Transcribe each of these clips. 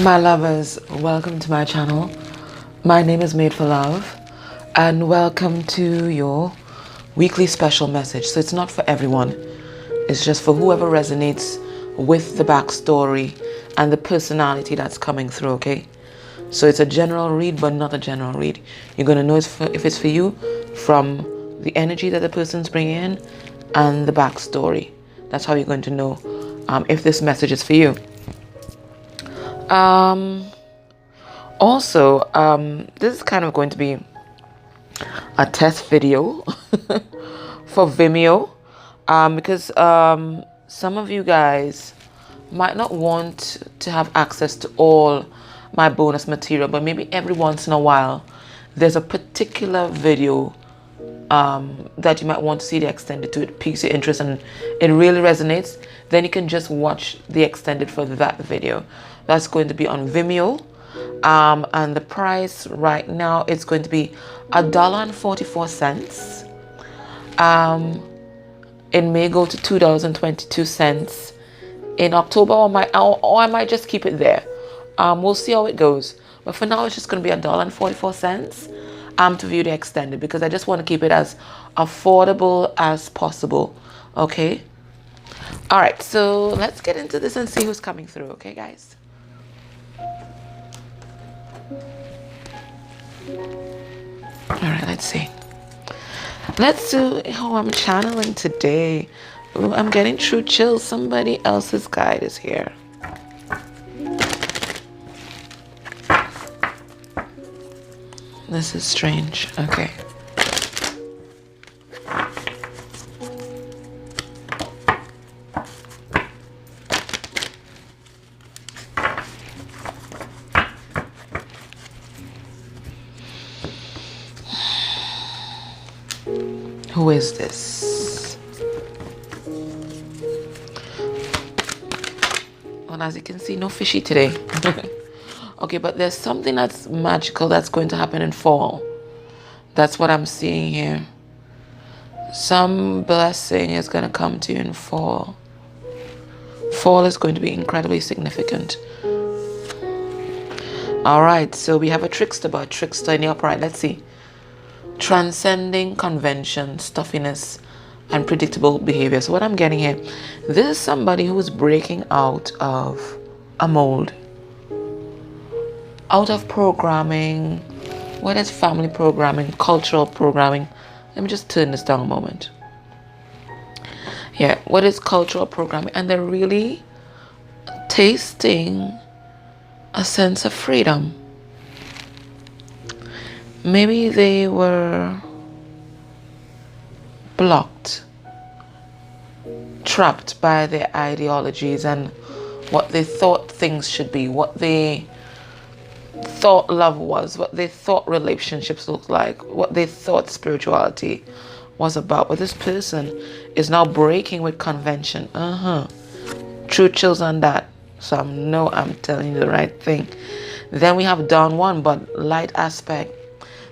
My lovers, welcome to my channel. My name is Made for Love, and welcome to your weekly special message. So it's not for everyone, it's just for whoever resonates with the backstory and the personality that's coming through, okay? So it's a general read, but not a general read. You're going to know if it's for you from the energy that the person's bringing in and the backstory. That's how you're going to know if this message is for you. This is kind of going to be a test video for Vimeo, because some of you guys might not want to have access to all my bonus material, but maybe every once in a while there's a particular video that you might want to see the extended to. It piques your interest and it really resonates, then you can just watch the extended for that video. That's going to be on Vimeo, and the price right now it's going to be $1.44. It may go to $2.22 in October, or I might just keep it there. We'll see how it goes, but for now it's just going to be $1.44 to view the extended, because I just want to keep it as affordable as possible. Okay, all right, so let's get into this and see who's coming through. Okay, guys. All right, let's see who I'm channeling today. Ooh, I'm getting true chills. Somebody else's guide is here. This is strange. Okay. Who is this? Well, as you can see, no fishy today. Okay, but there's something that's magical that's going to happen in fall. That's what I'm seeing here. Some blessing is going to come to you in fall. Fall is going to be incredibly significant. All right, so we have a trickster, but a trickster in the upright. Let's see. Transcending convention, stuffiness, and predictable behavior. So what I'm getting here, this is somebody who is breaking out of a mold, out of programming, whether it's family programming, cultural programming. Let me just turn this down a moment. Yeah, what is cultural programming? And they're really tasting a sense of freedom. Maybe they were blocked, trapped by their ideologies and what they thought things should be, what they thought love was, what they thought relationships looked like, what they thought spirituality was about. But this person is now breaking with convention. True chills on that. So I know I'm telling you the right thing. Then we have down one, but light aspect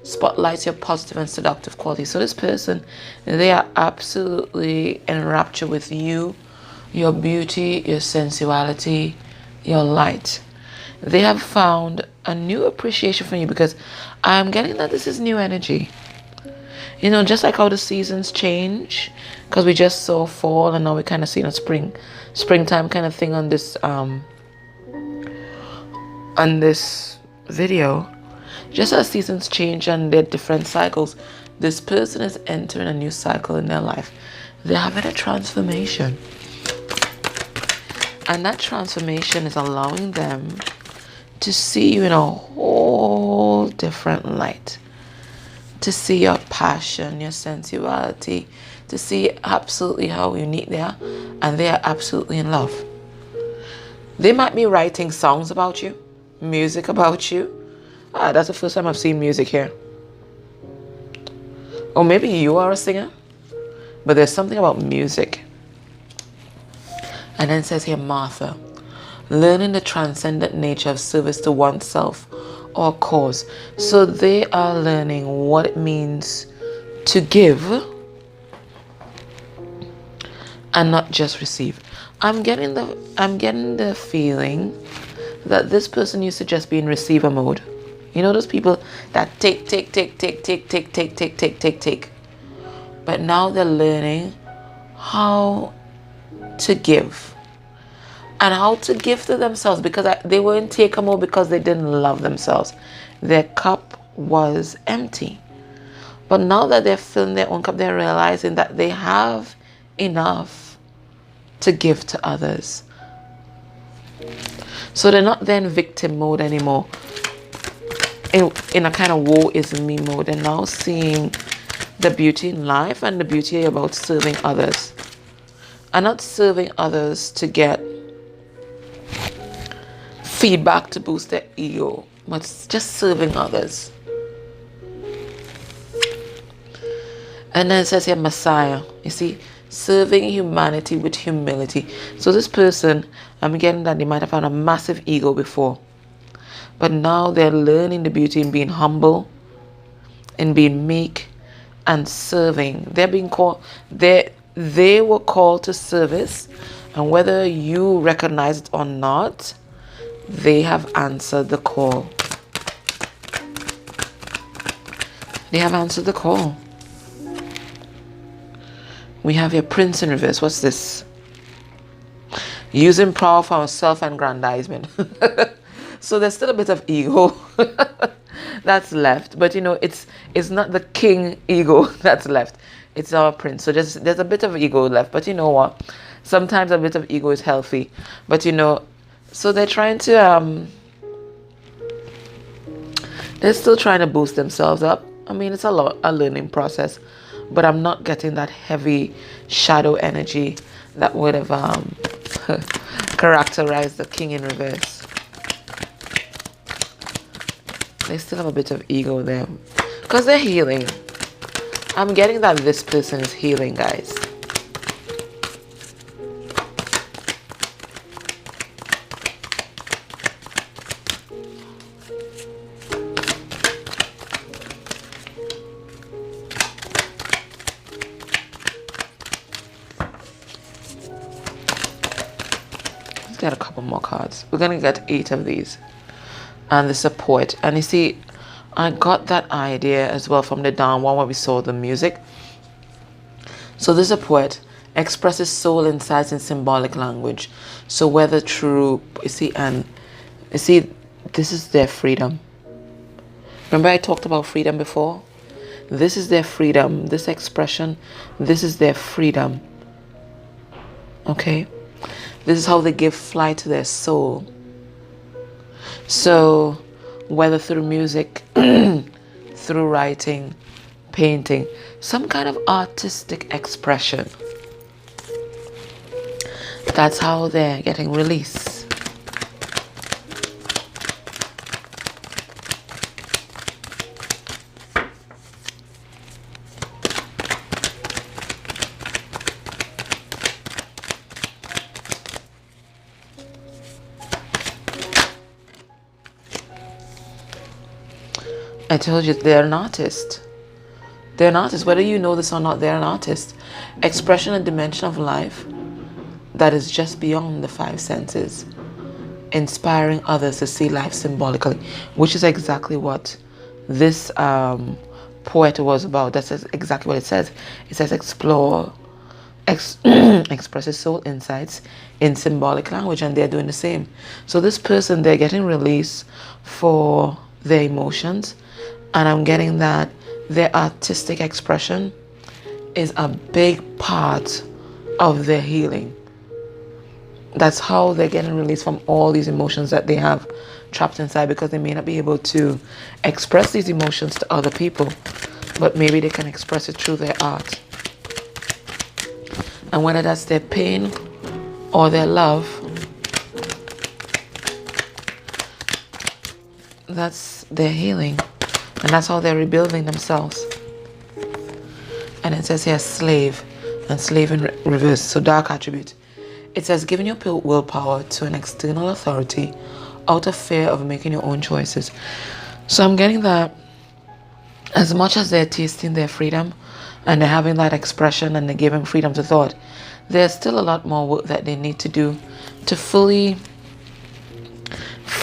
spotlights your positive and seductive qualities. So this person, they are absolutely enraptured with you, your beauty, your sensuality, your light. They have found a new appreciation for you, because I'm getting that this is new energy. You know, just like how the seasons change, because we just saw fall and now we kind of see a springtime kind of thing on this video. Just as seasons change and they're different cycles, this person is entering a new cycle in their life. They're having a transformation. And that transformation is allowing them to see you in a whole different light. To see your passion, your sensuality, to see absolutely how unique they are, and they are absolutely in love. They might be writing songs about you, music about you. That's the first time I've seen music here. Or maybe you are a singer, but there's something about music. And then it says here, Martha, learning the transcendent nature of service to oneself or cause. So they are learning what it means to give and not just receive. I'm getting the feeling that this person used to just be in receiver mode. You know those people that take. But now they're learning how to give. And how to give to themselves, because they were in taker mode because they didn't love themselves. Their cup was empty. But now that they're filling their own cup, they're realizing that they have enough to give to others. So they're not then victim mode anymore, in a kind of woe is me mode. They're now seeing the beauty in life and the beauty about serving others. And not serving others to get feedback to boost their ego, but just serving others. And then it says here, Messiah. You see, serving humanity with humility. So this person, I'm getting that they might have had a massive ego before, but now they're learning the beauty in being humble, in being meek, and serving. They're being called. They were called to service, and whether you recognize it or not, they have answered the call. They have answered the call. We have your Prince in reverse. What's this? Using power for self-aggrandizement. So there's still a bit of ego that's left, but it's not the king ego that's left. It's our prince. So there's a bit of ego left, but you know what? Sometimes a bit of ego is healthy. But so they're trying to they're still trying to boost themselves up. I mean, it's a learning process, but I'm not getting that heavy shadow energy that would have characterized the king in reverse. They still have a bit of ego there because they're healing. I'm getting that this person is healing, guys. Let's get a couple more cards. We're going to get 8 of these. And the support. And you see, I got that idea as well from the down one where we saw the music. So the support expresses soul insights in symbolic language. So whether through, this is their freedom. Remember I talked about freedom before? This is their freedom. This expression, this is their freedom. Okay? This is how they give flight to their soul. So whether through music, through writing, painting, some kind of artistic expression, that's how they're getting release. I told you, they're an artist. They're an artist. Whether you know this or not, they're an artist. Expression and dimension of life that is just beyond the 5 senses. Inspiring others to see life symbolically, which is exactly what this poet was about. That's exactly what it says. It says expresses soul insights in symbolic language, and they're doing the same. So this person, they're getting release for their emotions. And I'm getting that their artistic expression is a big part of their healing. That's how they're getting released from all these emotions that they have trapped inside, because they may not be able to express these emotions to other people, but maybe they can express it through their art. And whether that's their pain or their love, that's their healing. And that's how they're rebuilding themselves. And it says here, slave, and slave in reverse, so dark attribute. It says, giving your willpower to an external authority out of fear of making your own choices. So I'm getting that as much as they're tasting their freedom and they're having that expression and they're giving freedom to thought, there's still a lot more work that they need to do to fully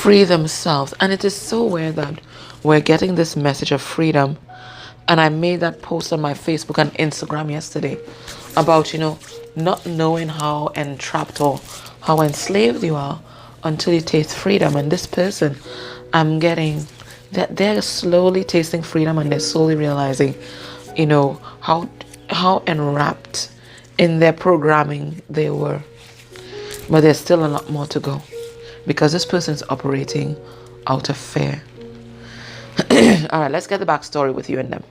free themselves. And it is so weird that we're getting this message of freedom. And I made that post on my Facebook and Instagram yesterday about, not knowing how entrapped or how enslaved you are until you taste freedom. And this person, I'm getting that they're slowly tasting freedom, and they're slowly realizing, how enwrapped in their programming they were. But there's still a lot more to go, because this person's operating out of fear. All right, let's get the backstory with you and them.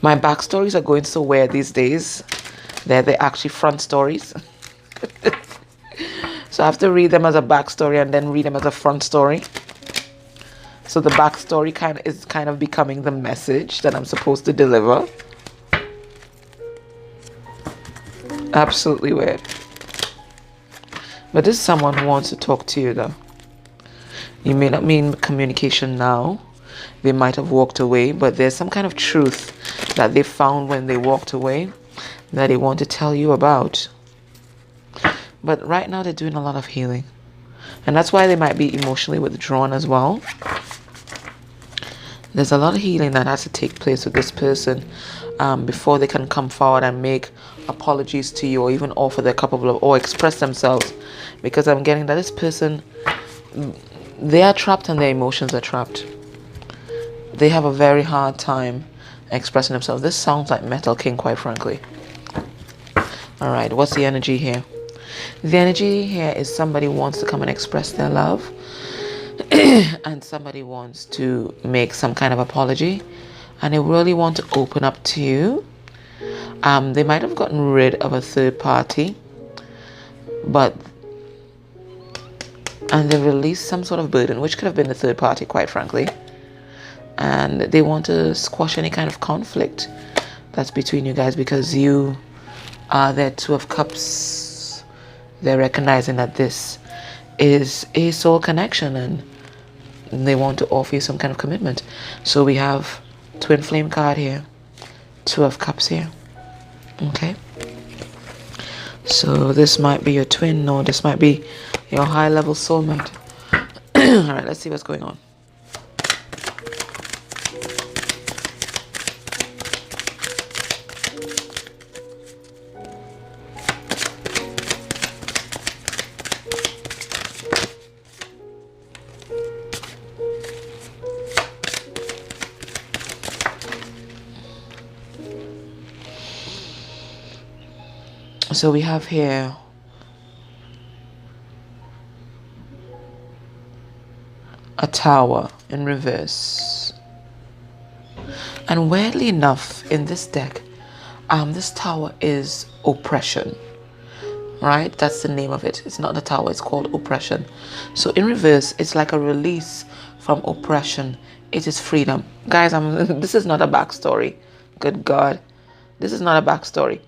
My backstories are going so weird these days. They're actually front stories. So I have to read them as a backstory and then read them as a front story. So the backstory is kind of becoming the message that I'm supposed to deliver. Absolutely weird. But this is someone who wants to talk to you, though. You may not mean communication now. They might have walked away, but there's some kind of truth that they found when they walked away that they want to tell you about. But right now they're doing a lot of healing. And that's why they might be emotionally withdrawn as well. There's a lot of healing that has to take place with this person before they can come forward and make apologies to you, or even offer their cup of love, or express themselves. Because I'm getting that this person, they are trapped and their emotions are trapped. They have a very hard time expressing themselves. This sounds like Metal King, quite frankly. All right, what's the energy here? The energy here is somebody wants to come and express their love. And somebody wants to make some kind of apology. And they really want to open up to you. They might have gotten rid of a third party. And they released some sort of burden, which could have been the third party, quite frankly. And they want to squash any kind of conflict that's between you guys, because you are their Two of Cups. They're recognizing that this is a soul connection, and they want to offer you some kind of commitment. So we have Twin Flame card here, Two of Cups here. Okay. So this might be your twin, or this might be your high-level soulmate. All right, let's see what's going on. So we have here a tower in reverse. And weirdly enough, in this deck, this tower is oppression. Right? That's the name of it. It's not the tower, it's called oppression. So in reverse, it's like a release from oppression. It is freedom. Guys, this is not a backstory. Good God. This is not a backstory.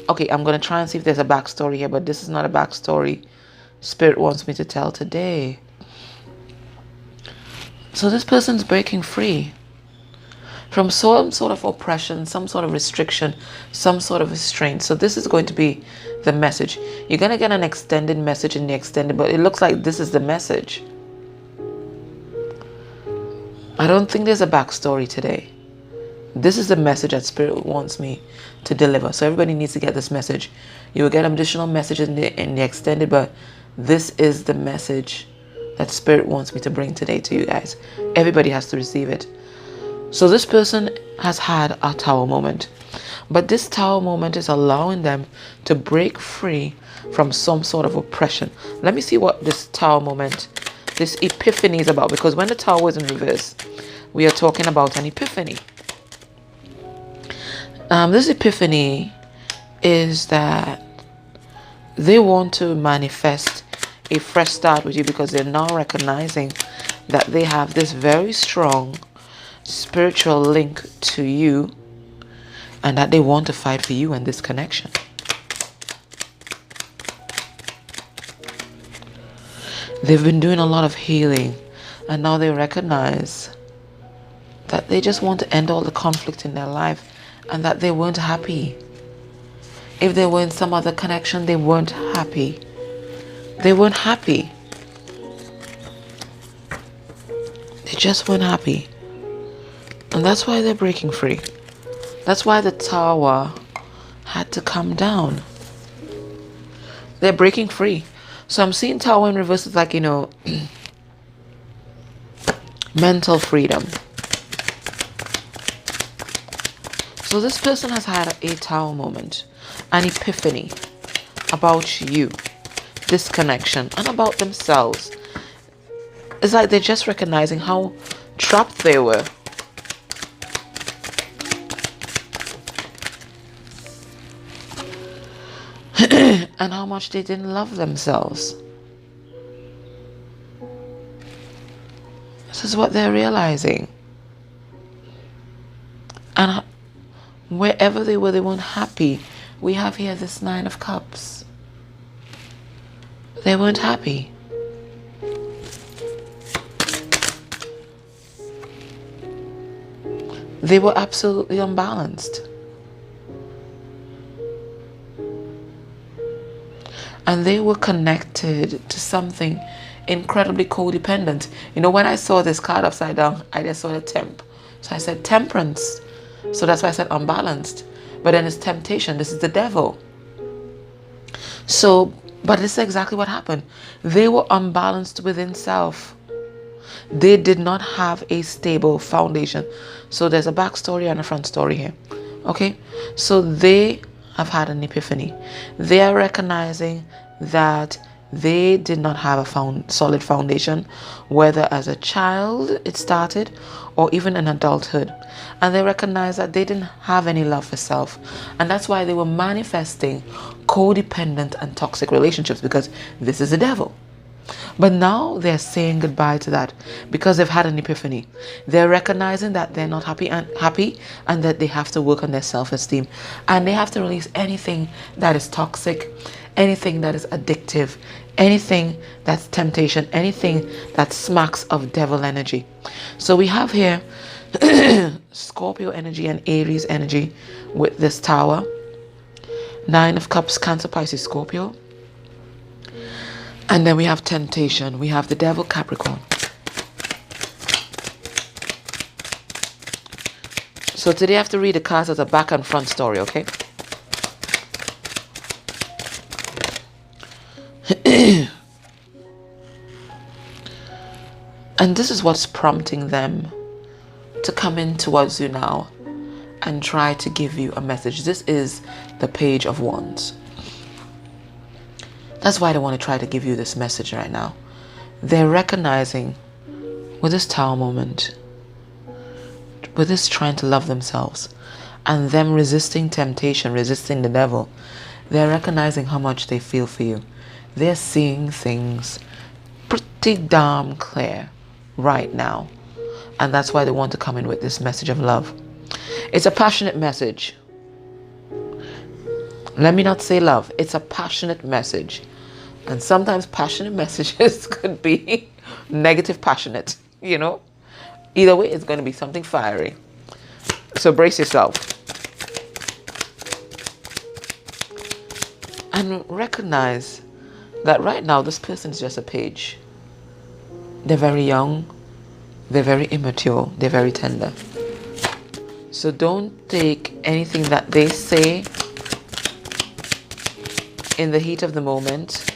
Okay, I'm going to try and see if there's a backstory here, but this is not a backstory Spirit wants me to tell today. So this person's breaking free from some sort of oppression, some sort of restriction, some sort of restraint. So this is going to be the message. You're going to get an extended message in the extended, but it looks like this is the message. I don't think there's a backstory today. This is the message that Spirit wants me to deliver. So everybody needs to get this message. You will get additional messages in the extended, but this is the message that Spirit wants me to bring today to you guys. Everybody has to receive it. So this person has had a tower moment. But this tower moment is allowing them to break free from some sort of oppression. Let me see what this tower moment, this epiphany is about. Because when the tower is in reverse, we are talking about an epiphany. This epiphany is that they want to manifest a fresh start with you, because they're now recognizing that they have this very strong spiritual link to you, and that they want to fight for you and this connection. They've been doing a lot of healing, and now they recognize that they just want to end all the conflict in their life, and that they weren't happy. If they were in some other connection, they weren't happy. They weren't happy. They just weren't happy. And that's why they're breaking free. That's why the tower had to come down. They're breaking free. So I'm seeing tower in reverse is like, mental freedom. So this person has had a tower moment, an epiphany about you, this connection, and about themselves. It's like they're just recognizing how trapped they were. And how much they didn't love themselves. This is what they're realizing. And wherever they were, they weren't happy. We have here this 9 of Cups. They weren't happy. They were absolutely unbalanced. And they were connected to something incredibly codependent. When I saw this card upside down, I just saw the temp. So I said temperance. So that's why I said unbalanced. But then it's temptation. This is the devil. So, but this is exactly what happened. They were unbalanced within self. They did not have a stable foundation. So there's a backstory and a front story here. Okay? So they have had an epiphany. They are recognizing that they did not have a solid foundation, whether as a child it started or even in adulthood. And they recognize that they didn't have any love for self. And that's why they were manifesting codependent and toxic relationships, because this is the devil. But now they're saying goodbye to that because they've had an epiphany. They're recognizing that they're not happy and that they have to work on their self-esteem, and they have to release anything that is toxic, anything that is addictive, anything that's temptation, anything that smacks of devil energy. So we have here Scorpio energy and Aries energy with this tower. 9 of Cups, Cancer, Pisces, Scorpio. And then we have temptation. We have the devil, Capricorn. So today I have to read the cards as a back and front story, okay? And this is what's prompting them to come in towards you now and try to give you a message. This is the Page of Wands. That's why they want to try to give you this message right now. They're recognizing with this tower moment, with this trying to love themselves and them resisting temptation, resisting the devil, they're recognizing how much they feel for you. They're seeing things pretty damn clear right now. And that's why they want to come in with this message of love. It's a passionate message. Let me not say love. It's a passionate message. And sometimes passionate messages could be negative passionate, Either way, it's going to be something fiery. So brace yourself. And recognize that right now, this person is just a page. They're very young. They're very immature. They're very tender. So don't take anything that they say in the heat of the moment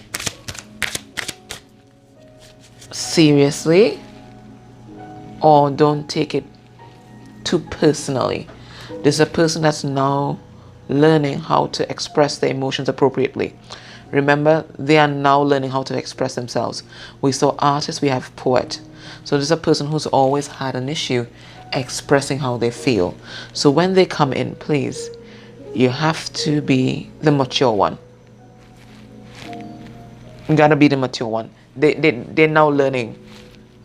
seriously, or don't take it too personally. There's a person that's now learning how to express their emotions appropriately. Remember, they are now learning how to express themselves. We saw artists, we have poet. So there's a person who's always had an issue expressing how they feel. So when they come in, please, you have to be the mature one. You gotta be the mature one. They're now learning.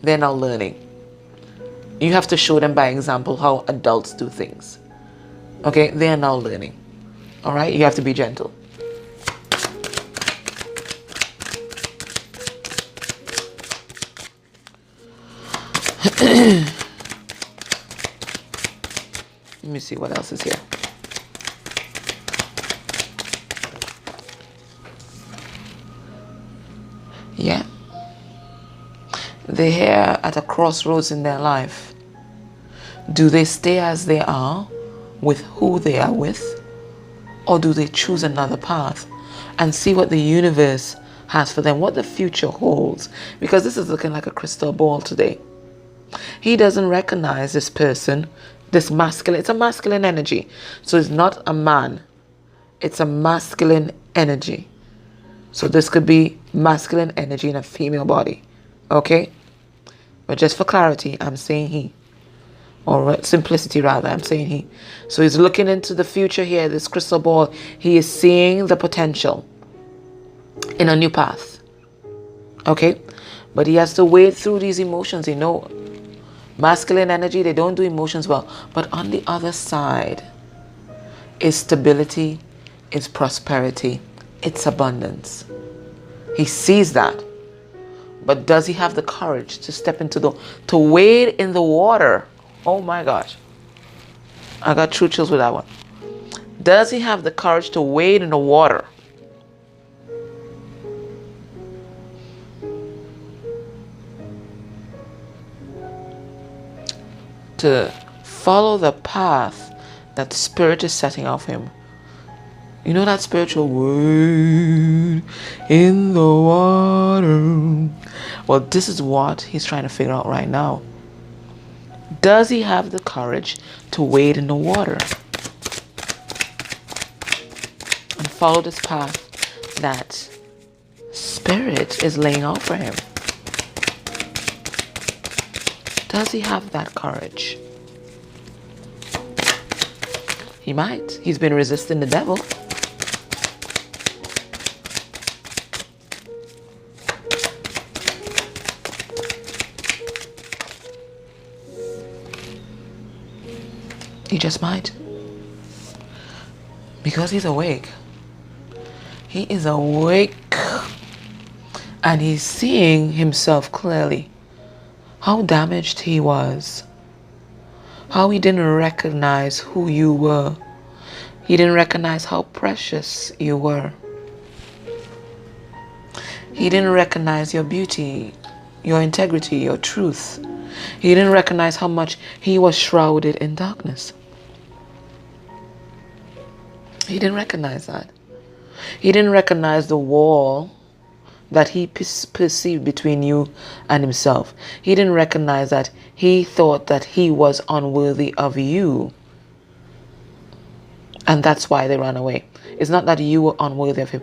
They're now learning. You have to show them by example how adults do things. Okay? They are now learning. All right? You have to be gentle. Let me see what else is here. Yeah. They're here at a crossroads in their life. Do they stay as they are with who they are with? Or do they choose another path and see what the universe has for them, what the future holds? Because this is looking like a crystal ball today. He doesn't recognize this person, this masculine. It's a masculine energy. So it's not a man. It's a masculine energy. So this could be masculine energy in a female body. Okay? But just for clarity, I'm saying he. Or simplicity rather, I'm saying he. So he's looking into the future here, this crystal ball. He is seeing the potential in a new path. Okay? But he has to wade through these emotions. You know, masculine energy, they don't do emotions well. But on the other side is stability, is prosperity, it's abundance. He sees that. But does he have the courage to step into to wade in the water? Oh my gosh. I got true chills with that one. Does he have the courage to wade in the water? To follow the path that the Spirit is setting out for him. You know that spiritual wade in the water? Well, this is what he's trying to figure out right now. Does he have the courage to wade in the water and follow this path that Spirit is laying out for him? Does he have that courage? He might. He's been resisting the devil. He just might. Because he's awake. He is awake. And he's seeing himself clearly. How damaged he was. How he didn't recognize who you were. He didn't recognize how precious you were. He didn't recognize your beauty, your integrity, your truth. He didn't recognize how much he was shrouded in darkness. He didn't recognize that. He didn't recognize the wall that he perceived between you and himself. He didn't recognize that he thought that he was unworthy of you. And that's why they ran away. It's not that you were unworthy of him.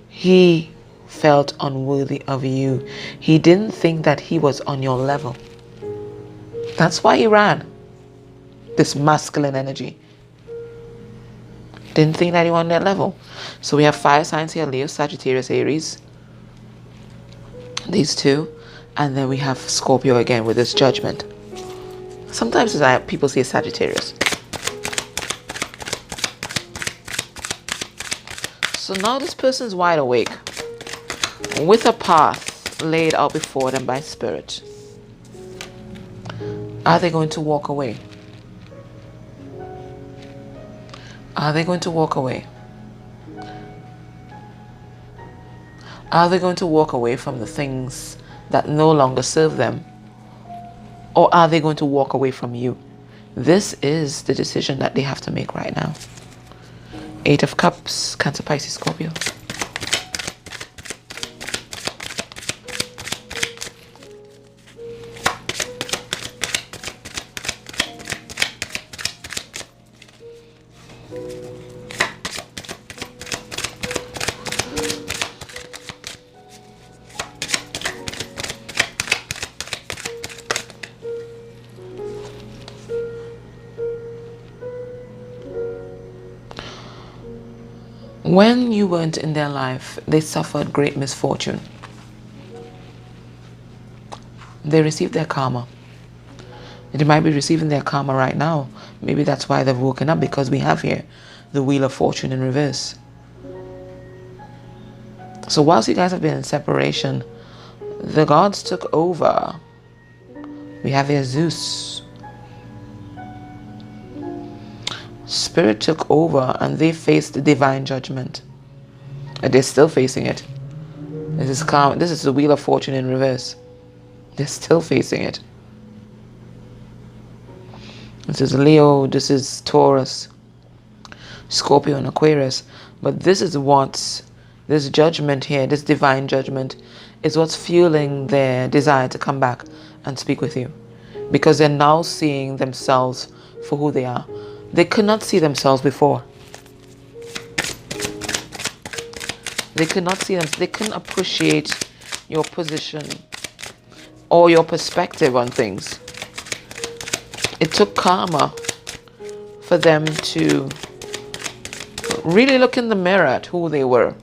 He felt unworthy of you. He didn't think that he was on your level. That's why he ran. This masculine energy. Didn't think that you were on that level. So we have fire signs here: Leo, Sagittarius, Aries. These two. And then we have Scorpio again with this Judgment. Sometimes people say Sagittarius. So now this person's wide awake with a path laid out before them by Spirit. Are they going to walk away? Are they going to walk away? Are they going to walk away from the things that no longer serve them? Or are they going to walk away from you? This is the decision that they have to make right now. 8 of Cups, Cancer, Pisces, Scorpio. When you weren't in their life, they suffered great misfortune. They received their karma. They might be receiving their karma right now. Maybe that's why they've woken up, because we have here the Wheel of Fortune in reverse. So whilst you guys have been in separation, the gods took over. We have here Zeus. Spirit took over and they faced the divine judgment. And they're still facing it. This is karma. This is the Wheel of Fortune in reverse. They're still facing it. This is Leo, this is Taurus, Scorpio and Aquarius. But this is what's, this judgment here, this divine judgment, is what's fueling their desire to come back and speak with you. Because they're now seeing themselves for who they are. They could not see themselves before. They could not see them. They couldn't appreciate your position or your perspective on things. It took karma for them to really look in the mirror at who they were.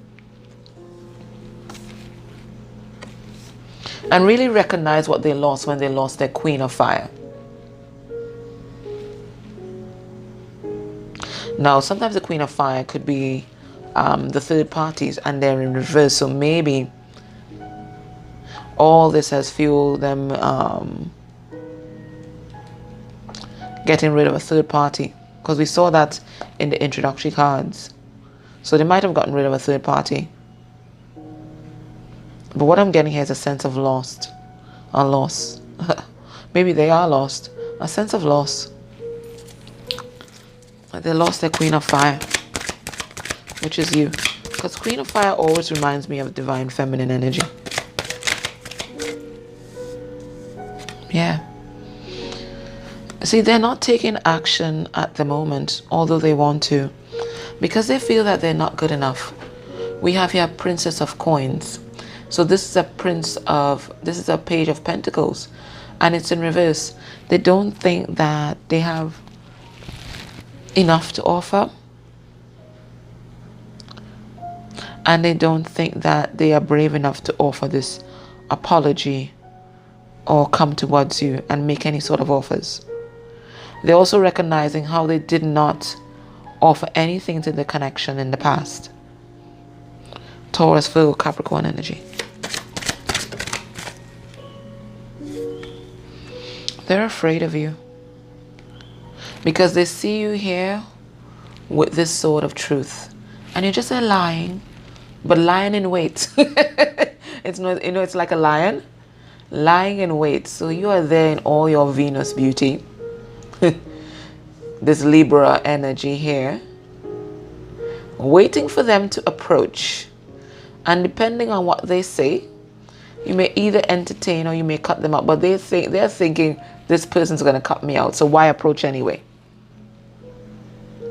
And really recognize what they lost when they lost their Queen of Fire. Now, sometimes the Queen of Fire could be the third parties, and they're in reverse. So maybe all this has fueled them getting rid of a third party. Because we saw that in the introductory cards. So they might have gotten rid of a third party. But what I'm getting here is a sense of loss. A loss. Maybe they are lost. A sense of loss. They lost their Queen of Fire, which is you. Because Queen of Fire always reminds me of divine feminine energy. Yeah. See, they're not taking action at the moment, although they want to, because they feel that they're not good enough. We have here Princess of Coins. So this is a Page of Pentacles, and it's in reverse. They don't think that they have enough to offer, and they don't think that they are brave enough to offer this apology or come towards you and make any sort of offers. They're also recognizing how they did not offer anything to the connection in the past. Taurus, Virgo, Capricorn energy. They're afraid of you because they see you here with this sword of truth, and you're just lying, but lying in wait. It's not, it's like a lion lying in wait. So you are there in all your Venus beauty. This Libra energy here, waiting for them to approach, and depending on what they say, you may either entertain or you may cut them out. But they're thinking this person's going to cut me out, so why approach anyway?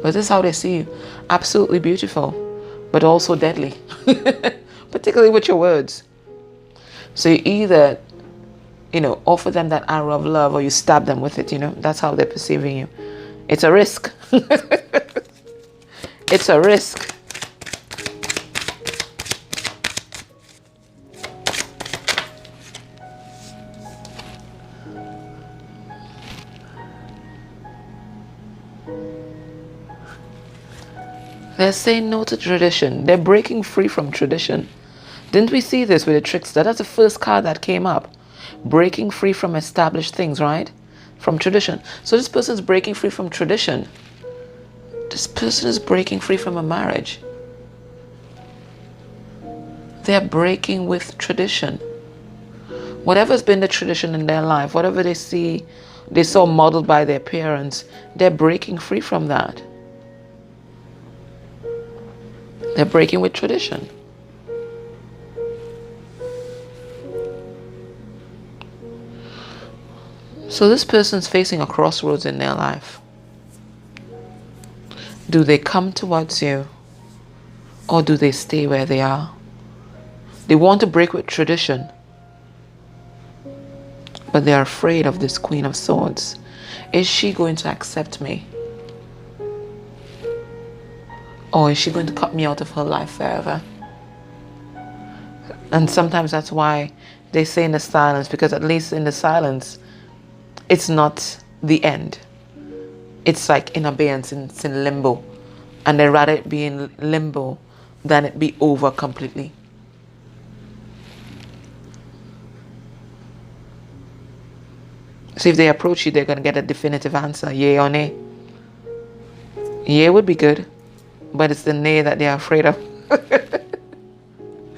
But this is how they see you. Absolutely beautiful, but also deadly. Particularly with your words. So you either, offer them that arrow of love, or you stab them with it, That's how they're perceiving you. It's a risk. It's a risk. They're saying no to tradition. They're breaking free from tradition. Didn't we see this with the trickster? That's the first card that came up. Breaking free from established things, right? From tradition. So this person's breaking free from tradition. This person is breaking free from a marriage. They're breaking with tradition. Whatever's been the tradition in their life, whatever they saw modeled by their parents, they're breaking free from that. They're breaking with tradition. So this person's facing a crossroads in their life. Do they come towards you, or do they stay where they are? They want to break with tradition, but they're afraid of this Queen of Swords. Is she going to accept me? Or is she going to cut me out of her life forever? And sometimes that's why they say in the silence, because at least in the silence, it's not the end. It's like in abeyance, it's in limbo. And they'd rather it be in limbo than it be over completely. So if they approach you, they're going to get a definitive answer, yay or nay. Yay would be good, but it's the nay that they are afraid of.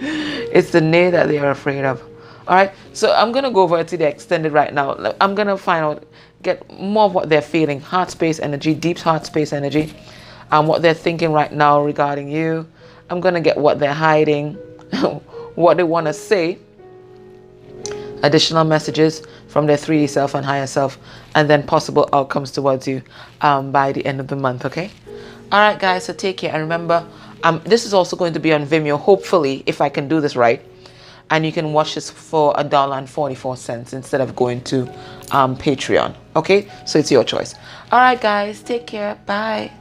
It's the nay that they are afraid of. All right, so I'm gonna go over to the extended right now. I'm gonna find out, get more of what they're feeling, heart space energy, deep heart space energy, and what they're thinking right now regarding you. I'm gonna get what they're hiding, what they want to say, additional messages from their 3D self and higher self, and then possible outcomes towards you by the end of the month. Okay. All right, guys. So take care, and remember, this is also going to be on Vimeo. Hopefully, if I can do this right. And you can watch this for $1.44 instead of going to Patreon. Okay, so it's your choice. All right, guys, take care. Bye.